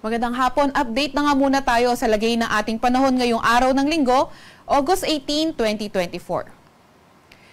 Magandang hapon. Update na nga muna tayo sa lagay ng ating panahon ngayong araw ng Linggo, August 18, 2024.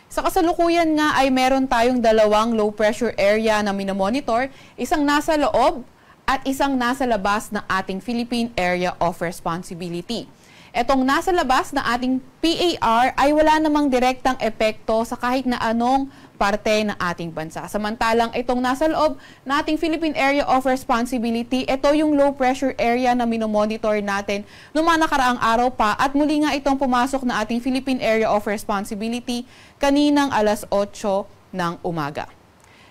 Sa kasalukuyan nga ay meron tayong dalawang low pressure area na minomonitor, isang nasa loob at isang nasa labas ng ating Philippine Area of Responsibility. Etong nasa labas ng ating PAR ay wala namang direktang epekto sa kahit na anong parte ng ating bansa. Samantalang itong nasa loob ng ating Philippine Area of Responsibility, ito yung low pressure area na minomonitor natin noong mga nakaraang araw pa at muli nga itong pumasok na ating Philippine Area of Responsibility kaninang alas 8 ng umaga.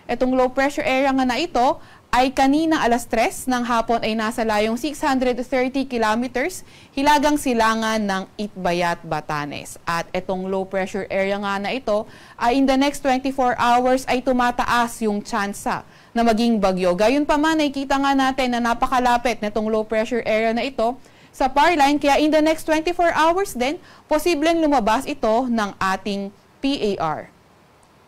Itong low pressure area nga na ito ay kanina alas 3 ng hapon ay nasa layong 630 kilometers hilagang silangan ng Itbayat, Batanes. At itong low pressure area nga na ito ay in the next 24 hours ay tumataas yung tsansa na maging bagyo. Gayunpaman, nakikita nga natin na napakalapit na itong low pressure area na ito sa PAR line, kaya in the next 24 hours din, posibleng lumabas ito ng ating PAR.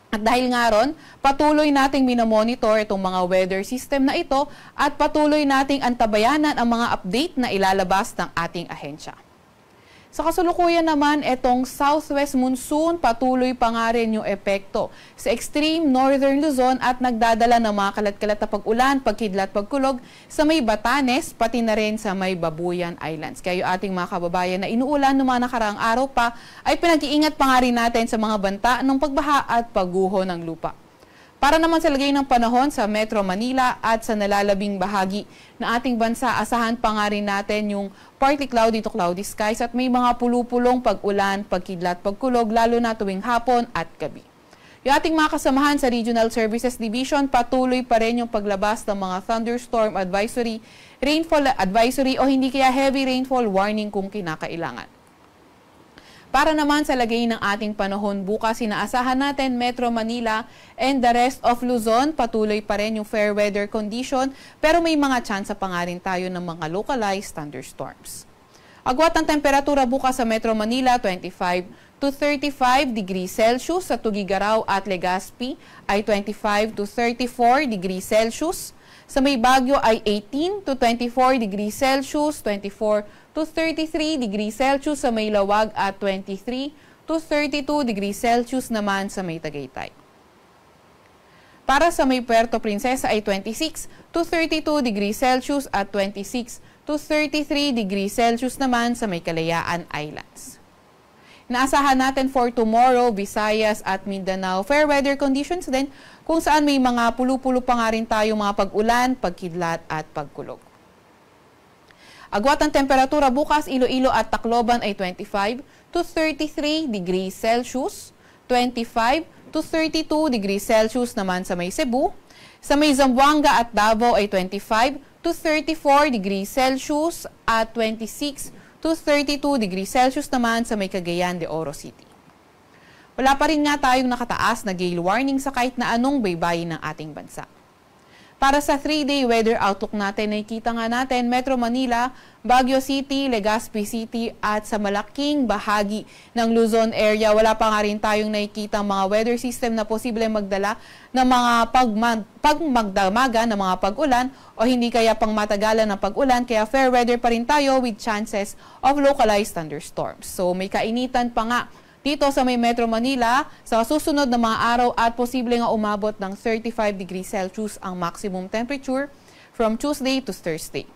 At dahil nga ron, patuloy nating minomonitor itong mga weather system na ito at patuloy nating antabayanan ang mga update na ilalabas ng ating ahensya. Sa kasalukuyan naman, itong southwest monsoon patuloy pa nga rin yung epekto sa extreme northern Luzon at nagdadala ng mga kalat-kalat na pag-ulan, pagkidlat, pagkulog sa may Batanes, pati na rin sa may Babuyan Islands. Kaya yung ating mga kababayan na inuulan ng mga nakaraang araw pa ay pinag-iingat pa nga rin natin sa mga banta ng pagbaha at pagguho ng lupa. Para naman sa lagay ng panahon sa Metro Manila at sa nalalabing bahagi ng ating bansa, asahan pa nga rin natin yung partly cloudy to cloudy skies at may mga pulupulong pag-ulan, pagkidlat, pagkulog, lalo na tuwing hapon at gabi. Yung ating mga kasamahan sa Regional Services Division, patuloy pa rin yung paglabas ng mga thunderstorm advisory, rainfall advisory o hindi kaya heavy rainfall warning kung kinakailangan. Para naman sa lagay ng ating panahon bukas, inaasahan natin Metro Manila and the rest of Luzon, patuloy pa rin yung fair weather condition pero may mga tsansa pa nga rin tayo ng mga localized thunderstorms. Agwat ng temperatura bukas sa Metro Manila, 25 to 35 degrees Celsius, sa Tugigaraw at Legazpi ay 25 to 34 degrees Celsius. Sa may Baguio ay 18 to 24 degrees Celsius, 24 to 33 degrees Celsius sa may Lawag at 23 to 32 degrees Celsius naman sa may Tagaytay. Para sa may Puerto Princesa ay 26 to 32 degrees Celsius at 26 to 33 degrees Celsius naman sa may Kalayaan Islands. Inaasahan natin for tomorrow, Visayas at Mindanao, fair weather conditions din kung saan may mga pulu-pulo pa nga rin tayo mga pag-ulan, pagkidlat at pagkulog. Agwat ng temperatura bukas, Iloilo at Tacloban ay 25 to 33 degrees Celsius, 25 to 32 degrees Celsius naman sa may Cebu. Sa may Zamboanga at Davao ay 25 to 34 degrees Celsius at 26 to 32 degrees Celsius naman sa may Cagayan de Oro City. Wala pa rin nga tayong nakataas na gale warning sa kahit na anong baybayin ng ating bansa. Para sa 3-day weather outlook natin, nakikita nga natin Metro Manila, Baguio City, Legazpi City at sa malaking bahagi ng Luzon area, wala pa nga rin tayong nakikita mga weather system na posible magdala ng mga pagmagdamaga ng mga pag-ulan o hindi kaya pangmatagalan ng pag-ulan, kaya fair weather pa rin tayo with chances of localized thunderstorms. So may kainitan pa nga dito sa may Metro Manila sa susunod na mga araw at posible nga umabot ng 35 degrees Celsius ang maximum temperature from Tuesday to Thursday.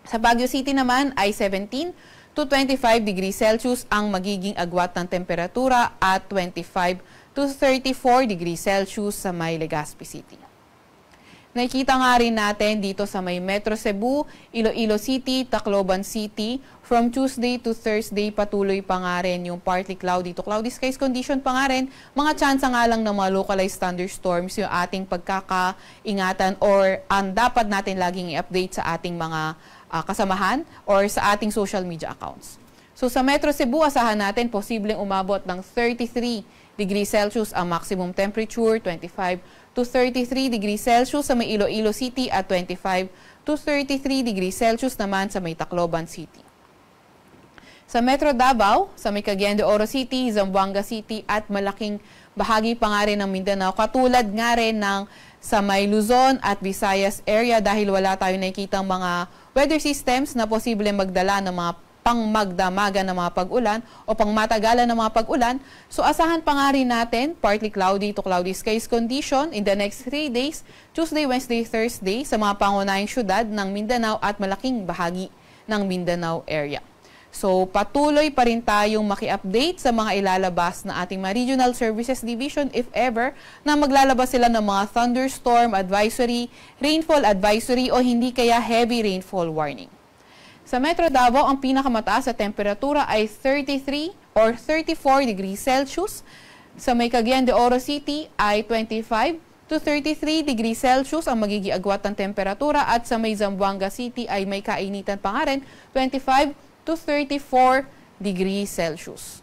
Sa Baguio City naman ay 17 to 25 degrees Celsius ang magiging agwat ng temperatura at 25 to 34 degrees Celsius sa may Legazpi City. Nakikita nga rin natin dito sa may Metro Cebu, Iloilo City, Tacloban City, from Tuesday to Thursday patuloy pa nga rin yung partly cloudy to cloudy skies condition pa nga rin. Mga tsansa nga lang ng mga localized thunderstorms yung ating pagkakaingatan or ang dapat natin laging i-update sa ating mga kasamahan or sa ating social media accounts. So sa Metro Cebu, asahan natin posibleng umabot ng 33 degrees Celsius ang maximum temperature, 25 to 33 degrees Celsius sa may Iloilo City at 25 to 33 degrees Celsius naman sa may Tacloban City. Sa Metro Davao, sa may Cagayan de Oro City, Zamboanga City at malaking bahagi pa nga rin ng Mindanao, katulad nga rin ng Sa may Luzon at Visayas area dahil wala tayo nakikitang mga weather systems na posible magdala ng mga pangmagdamagan ng mga pag-ulan o pangmatagalan ng mga pag-ulan. So asahan pa nga rin natin partly cloudy to cloudy skies condition in the next 3 days, Tuesday, Wednesday, Thursday sa mga pangunahing syudad ng Mindanao at malaking bahagi ng Mindanao area. So patuloy pa rin tayong maki-update sa mga ilalabas na ating mga Regional Services Division if ever na maglalabas sila ng mga thunderstorm advisory, rainfall advisory o hindi kaya heavy rainfall warning. Sa Metro Davao, ang pinakamataas na temperatura ay 33 or 34 degrees Celsius. Sa may Cagayan de Oro City ay 25 to 33 degrees Celsius ang magiging agwat ng temperatura at sa may Zamboanga City ay may kainitan pa nga rin 25 to 34 degrees Celsius.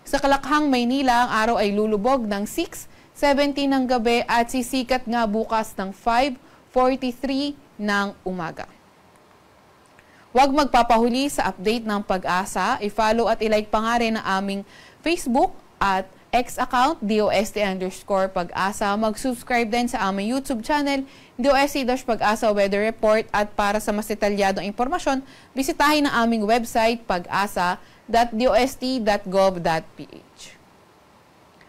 Sa Kalakhang, Maynila, ang araw ay lulubog ng 6:17 ng gabi at sisikat nga bukas ng 5:43 ng umaga. Huwag magpapahuli sa update ng Pag-asa. I-follow at i-like pa nga rin ang aming Facebook at X account, DOST_Pag-asa. Mag-subscribe din sa aming YouTube channel, DOST-Pag-asa Weather Report. At para sa mas detalyadong impormasyon, bisitahin ang aming website, pag-asa.dost.gov.ph.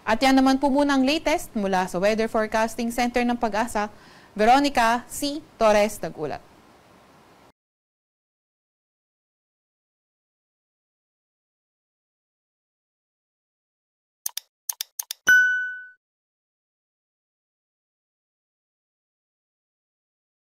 At yan naman po muna ang latest mula sa Weather Forecasting Center ng Pag-asa. Veronica C. Torres nag-ulat.